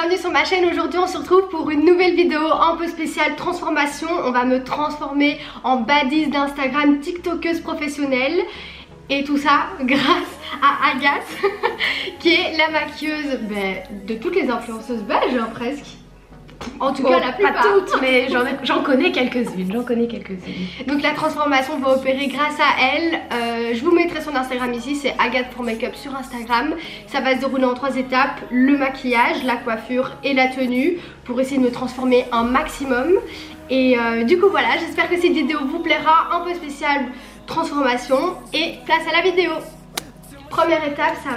bienvenue sur ma chaîne. Aujourd'hui on se retrouve pour une nouvelle vidéo un peu spéciale transformation. On va me transformer en baddies d'Instagram, tiktokeuse professionnelle. Et tout ça grâce à Agathe qui est la maquilleuse de toutes les influenceuses belges presque. En tout cas la plupart. Pas toutes, mais j'en connais quelques-unes, Donc la transformation va opérer grâce à elle. Je vous mettrai son Instagram ici, c'est Agathe pour Make-up sur Instagram. Ça va se dérouler en 3 étapes, le maquillage, la coiffure et la tenue, pour essayer de me transformer un maximum. Et du coup voilà, j'espère que cette vidéo vous plaira, un peu spéciale transformation, et place à la vidéo. Première étape, ça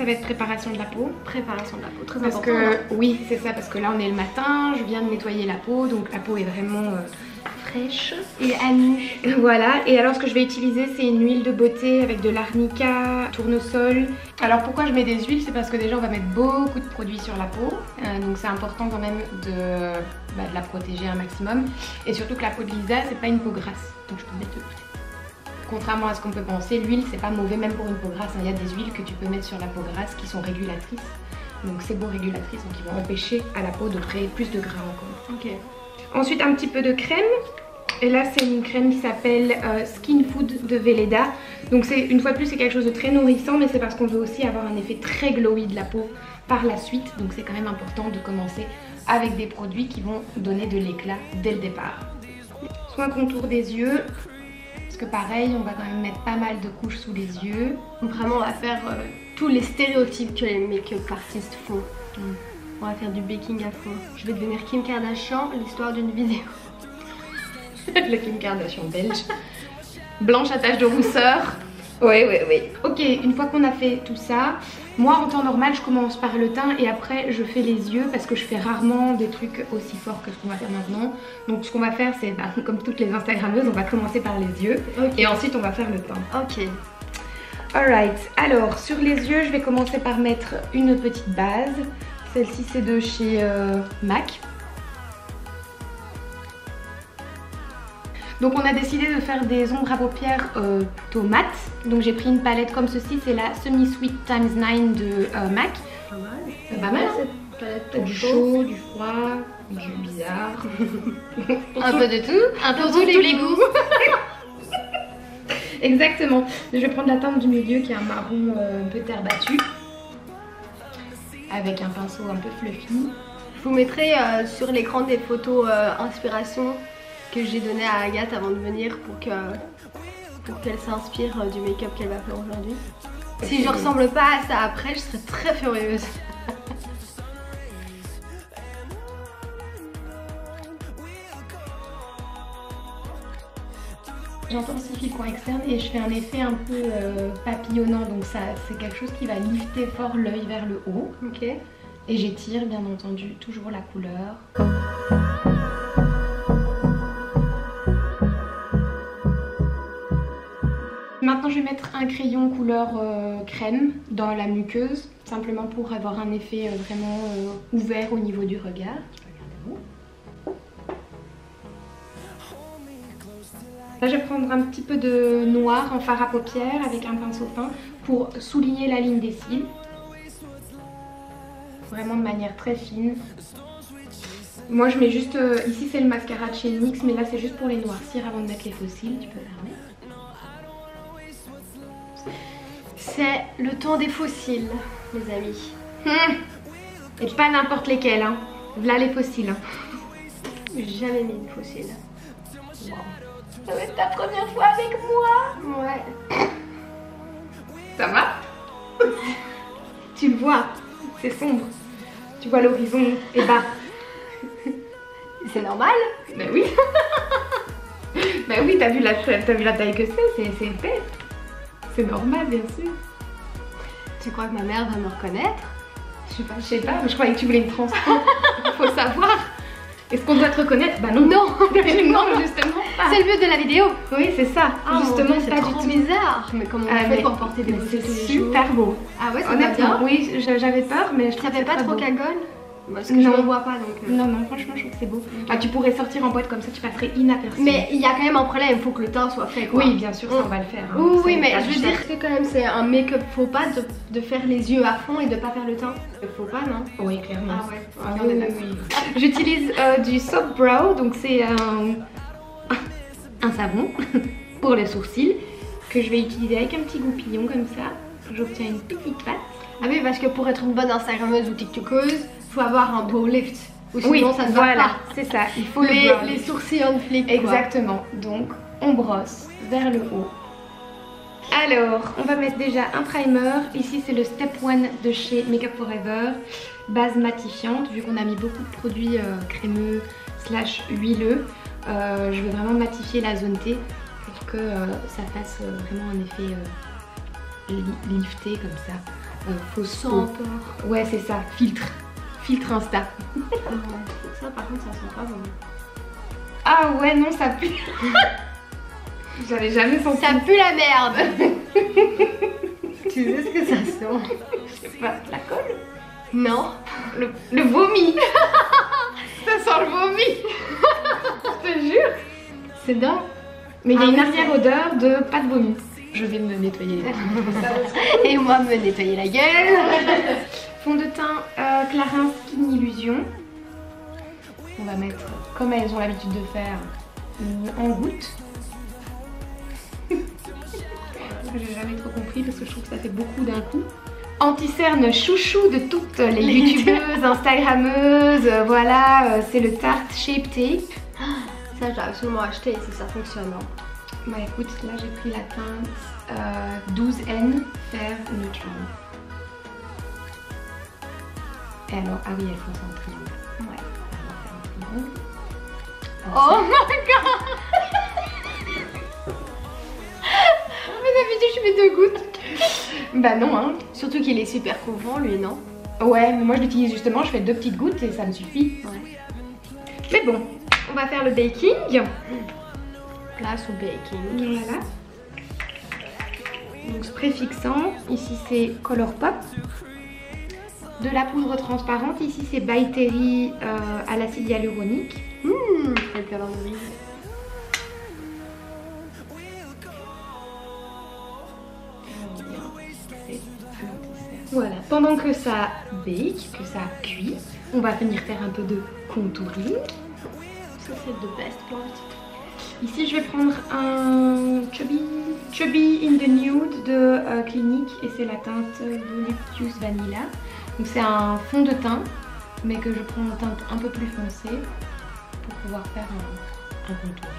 va être préparation de la peau. Préparation de la peau, très parce important. Que, oui, c'est ça, parce que là on est le matin, je viens de nettoyer la peau, donc la peau est vraiment fraîche. Et à nu. Voilà, et alors ce que je vais utiliser, c'est une huile de beauté avec de l'arnica, tournesol. Alors pourquoi je mets des huiles? C'est parce que déjà on va mettre beaucoup de produits sur la peau, donc c'est important quand même de la protéger un maximum. Et surtout que la peau de Lisa, c'est pas une peau grasse, donc je peux mettre de l'huile. Contrairement à ce qu'on peut penser, l'huile c'est pas mauvais même pour une peau grasse. Il y a des huiles que tu peux mettre sur la peau grasse qui sont régulatrices. Donc c'est bon régulatrices, donc ils vont empêcher à la peau de créer plus de gras encore. Ok. Ensuite un petit peu de crème. Et là c'est une crème qui s'appelle Skin Food de Velleda. Donc c'est une fois de plus c'est quelque chose de très nourrissant, mais c'est parce qu'on veut aussi avoir un effet très glowy de la peau par la suite. Donc c'est quand même important de commencer avec des produits qui vont donner de l'éclat dès le départ. Soin contour des yeux. Parce que pareil, on va quand même mettre pas mal de couches sous les yeux. Donc vraiment on va faire tous les stéréotypes que les make-up artistes font. On va faire du baking à fond. Je vais devenir Kim Kardashian, l'histoire d'une vidéo. La Kim Kardashian belge. Blanche à tache de rousseur. Oui. Ok, une fois qu'on a fait tout ça, moi en temps normal je commence par le teint et après je fais les yeux parce que je fais rarement des trucs aussi forts que ce qu'on va faire maintenant. Donc ce qu'on va faire c'est, comme toutes les instagrammeuses, on va commencer par les yeux et ensuite on va faire le teint. Ok. Alright, alors sur les yeux je vais commencer par mettre une petite base. Celle-ci c'est de chez MAC. Donc on a décidé de faire des ombres à paupières plutôt mat. Donc j'ai pris une palette comme ceci, c'est la Semi Sweet x 9 de MAC. Pas mal. C'est pas mal cette palette. T'as du chaud, du froid, du bizarre. Un peu de tout, un peu tous les goûts. Exactement. Je vais prendre la teinte du milieu qui est un marron un peu terre battue. Avec un pinceau un peu fluffy. Je vous mettrai sur l'écran des photos inspiration que j'ai donné à Agathe avant de venir pour qu'elle s'inspire du make-up qu'elle va faire aujourd'hui. Si je ressemble pas à ça après, je serai très furieuse. J'intensifie le coin externe et je fais un effet un peu papillonnant, donc ça c'est quelque chose qui va lifter fort l'œil vers le haut. Ok. Et j'étire bien entendu toujours la couleur. Maintenant je vais mettre un crayon couleur crème dans la muqueuse, simplement pour avoir un effet vraiment ouvert au niveau du regard. Là je vais prendre un petit peu de noir en fard à paupières avec un pinceau fin pour souligner la ligne des cils. Vraiment de manière très fine. Moi je mets juste, ici c'est le mascara de chez NYX, mais là c'est juste pour les noircir avant de mettre les faux cils, tu peux fermer. C'est le temps des fossiles, les amis. Et pas n'importe lesquels, hein. Là les fossiles. Hein. J'ai jamais mis de fossiles. Wow. Ça va être ta première fois avec moi. Ouais. Ça va? Tu le vois, c'est sombre. Tu vois l'horizon est bas. C'est normal. Ben oui. Ben oui, t'as vu la taille que c'est épais. C'est normal, bien sûr. Tu crois que ma mère va me reconnaître? Je sais pas, mais je croyais que tu voulais une transpo. Faut savoir. Est-ce qu'on doit te reconnaître? Bah non. Non, non, justement pas. C'est le but de la vidéo. Oui, c'est ça. Justement, c'est trop bizarre. Mais comment on fait pour porter des beautés tous les jours? Super beau. Ah ouais, ça va bien. Oui, j'avais peur, mais je trouve ça fait pas trop cagole? Parce que je ne vois pas donc. Non, non, franchement, je trouve que c'est beau. Okay. Ah, tu pourrais sortir en boîte comme ça, tu passerais inaperçu. Mais il y a quand même un problème, il faut que le teint soit fait quoi. Oui, bien sûr, ça on va le faire. Hein. Oui, mais je veux dire, c'est quand même un make-up faux pas de faire les yeux à fond et de pas faire le teint. Faux pas, non? Oui, clairement. Ah ouais. Ah, oui. J'utilise du Soft Brow, donc c'est un savon pour les sourcils que je vais utiliser avec un petit goupillon comme ça. J'obtiens une petite patte. Ah oui, parce que pour être une bonne Instagrammeuse ou TikTokeuse, faut avoir un brow lift. Ou sinon oui, ça ne va pas. C'est ça. Il faut les sourcils en flic. Exactement. Donc on brosse vers le haut. Alors, on va mettre déjà un primer. Ici c'est le Step 1 de chez Makeup Forever. Base matifiante, vu qu'on a mis beaucoup de produits crémeux / huileux. Je vais vraiment matifier la zone T pour que ça fasse vraiment un effet lifté comme ça. Fausse peau. Ouais, c'est ça. Filtre Insta. Ça par contre ça sent pas bon. Ah ouais, non, ça pue. J'avais jamais senti. Ça pue la merde. Tu sais ce que ça sent? Je sais pas, la colle? Non. Le vomi. Ça sent le vomi. Je te jure. C'est dingue. Mais il y a une arrière-odeur de pas de vomi. Je vais me nettoyer les lèvres. Et moi me nettoyer la gueule. Fond de teint Clarins Skin Illusion. On va mettre, comme elles ont l'habitude de faire, en gouttes. J'ai jamais trop compris parce que je trouve que ça fait beaucoup d'un coup. Anti-cerne chouchou de toutes les youtubeuses, instagrammeuses. Voilà, c'est le Tarte Shape Tape. Ça j'ai absolument acheté si ça fonctionne. Hein. Bah écoute, là j'ai pris la teinte 12N Fair Neutral. Et alors, ah oui, elle fonce en triangle. Ouais, on va faire un triangle. Oh my god. Mais d'habitude je mets 2 gouttes. Bah non hein. Surtout qu'il est super couvrant lui, non? Ouais, mais moi je l'utilise justement, je fais 2 petites gouttes et ça me suffit. Ouais. Mais bon, on va faire le baking. Place au baking. Voilà. Donc spray fixant, ici c'est Colourpop. De la poudre transparente, ici c'est By Terry à l'acide hyaluronique. Quelle calendrier. Voilà, pendant que ça bake, que ça cuit, on va venir faire un peu de contouring. Ça c'est de best part. Ici je vais prendre un Chubby in the Nude de Clinique et c'est la teinte Voluptuous Vanilla. Donc c'est un fond de teint mais que je prends en teinte un peu plus foncée pour pouvoir faire un contour.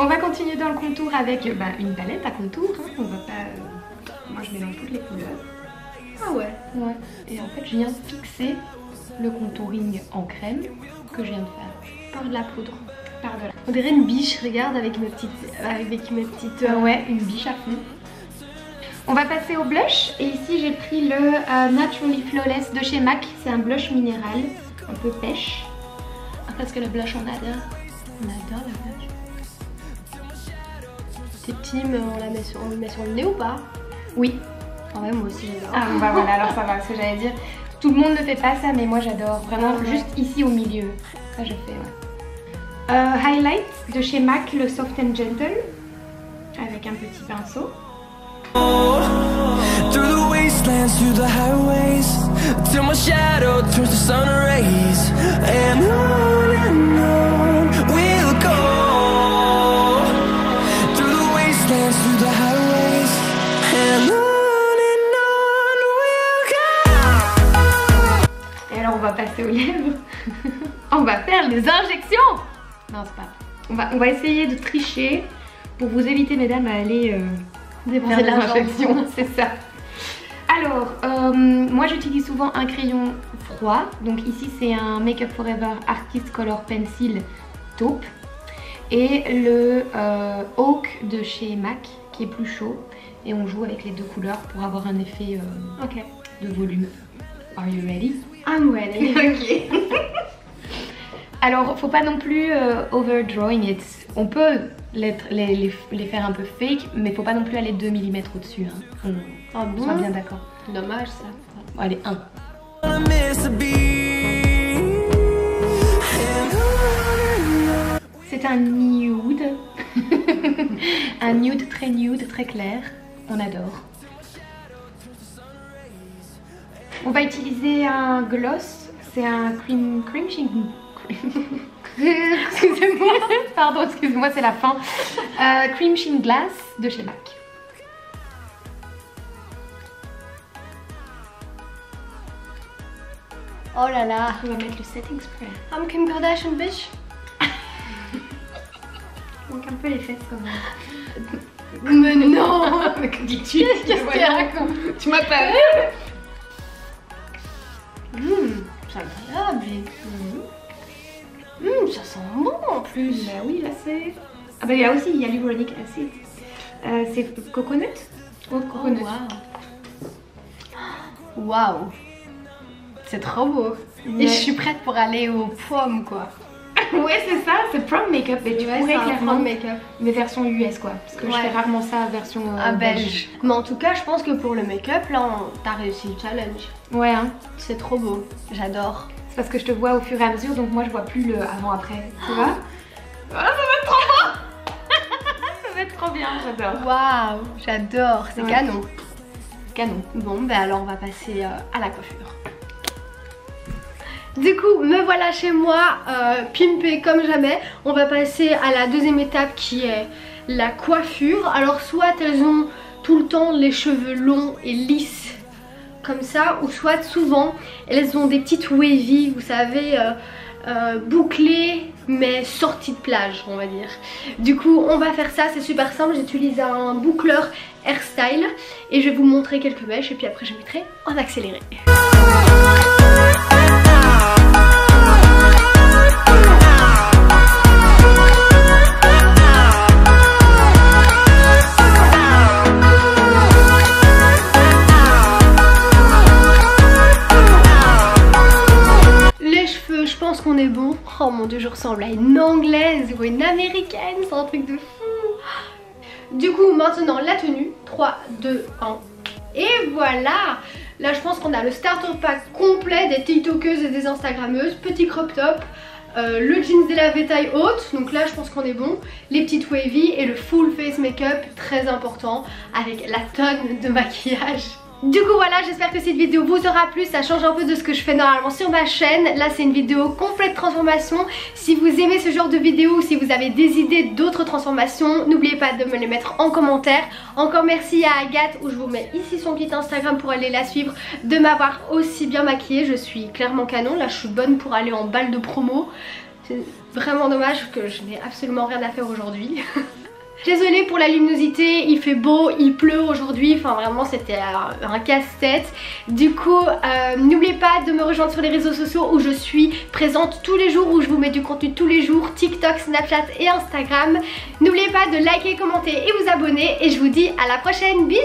On va continuer dans le contour avec une palette à contour. Hein. On va pas. Moi je mélange toutes les couleurs. Ah ouais. Ouais. Et en fait je viens fixer le contouring en crème que je viens de faire. Par de la poudre. Par de la. On dirait une biche, regarde avec mes petites. Ouais, une biche à fond. On va passer au blush et ici j'ai pris le Naturally Flawless de chez MAC. C'est un blush minéral, un peu pêche. Parce que le blush on adore. On adore le blush. C'est team, on le met sur le nez ou pas? Oui. Ah ouais, moi aussi j'adore. Ah bah voilà, alors ça va, ce que j'allais dire. Tout le monde ne fait pas ça, mais moi j'adore. Vraiment, juste ici au milieu. Ça je fais, ouais. Highlight de chez MAC, le Soft and Gentle. Avec un petit pinceau. Through the wastelands, through the highways, till my shadow turns to sun rays, and on we'll go. Through the wastelands, through the highways, and on we'll go. Et alors on va passer aux lèvres. On va faire les injections. Non, c'est pas. On va essayer de tricher pour vous éviter, mesdames, à aller dépenser de l'injection. C'est ça. Alors, moi j'utilise souvent un crayon froid. Donc ici c'est un Makeup Forever Artist Color Pencil taupe. Et le Oak de chez MAC qui est plus chaud. Et on joue avec les deux couleurs pour avoir un effet de volume. Are you ready? I'm ready. Ok. Alors faut pas non plus overdrawing it. On peut les faire un peu fake, mais faut pas non plus aller 2 mm au-dessus. Hein. Ah bon? Sois bien d'accord. Dommage ça. Bon, allez, 1. C'est un nude. Un nude, très clair. On adore. On va utiliser un gloss. C'est un cream excusez-moi, pardon, excusez-moi, c'est la fin. Cream Sheen Glass de chez MAC. Oh là là. On va mettre le setting spray. I'm Kim Kardashian, bitch. Donc un peu les fesses quand même. Mais non. Mais que dis-tu? Qu'est-ce que tu racontes? Tu m'as pas vu. C'est agréable. Ça sent bon en plus. Bah oui, là c'est... Ah bah il y a aussi, il y a l'hyaluronic acid. C'est coconut. Oh, Coconut. Waouh. C'est trop beau. Ouais. Et je suis prête pour aller aux pommes quoi. Ouais c'est ça, c'est prom make-up. Et tu pourrais clairement make-up. mais version US quoi. Parce que je fais rarement ça version belge. Mais en tout cas je pense que pour le make-up là t'as réussi le challenge. Ouais hein. C'est trop beau. J'adore. C'est parce que je te vois au fur et à mesure donc moi je vois plus le avant-après. Tu vois? Ah, ça va être trop beau. Ça va être trop bien, j'adore. Waouh, j'adore. C'est canon. Canon. Bon ben alors on va passer à la coiffure. Du coup, me voilà chez moi, pimpée comme jamais. On va passer à la deuxième étape qui est la coiffure. Alors soit elles ont tout le temps les cheveux longs et lisses comme ça, ou soit souvent elles ont des petites wavy, vous savez, bouclées mais sorties de plage on va dire. Du coup on va faire ça, c'est super simple. J'utilise un boucleur hairstyle et je vais vous montrer quelques mèches et puis après je mettrai en accéléré. Qu'on est bon. Oh mon dieu, je ressemble à une anglaise ou une américaine, c'est un truc de fou. Du coup maintenant la tenue, 3, 2, 1 et voilà. Là je pense qu'on a le starter pack complet des tiktokeuses et des instagrammeuses. Petit crop top, le jeans délavé taille haute, donc là je pense qu'on est bon. Les petites wavy et le full face make-up, très important, avec la tonne de maquillage. Du coup voilà, j'espère que cette vidéo vous aura plu, ça change un peu de ce que je fais normalement sur ma chaîne. Là c'est une vidéo complète transformation. Si vous aimez ce genre de vidéo ou si vous avez des idées d'autres transformations, n'oubliez pas de me les mettre en commentaire. Encore merci à Agathe, où je vous mets ici son compte Instagram pour aller la suivre, de m'avoir aussi bien maquillée. Je suis clairement canon, là je suis bonne pour aller en balle de promo. C'est vraiment dommage que je n'ai absolument rien à faire aujourd'hui. Désolée pour la luminosité, il fait beau, il pleut aujourd'hui, enfin vraiment c'était un casse-tête. Du coup, n'oubliez pas de me rejoindre sur les réseaux sociaux où je suis présente tous les jours, où je vous mets du contenu tous les jours, TikTok, Snapchat et Instagram. N'oubliez pas de liker, commenter et vous abonner et je vous dis à la prochaine, bisous.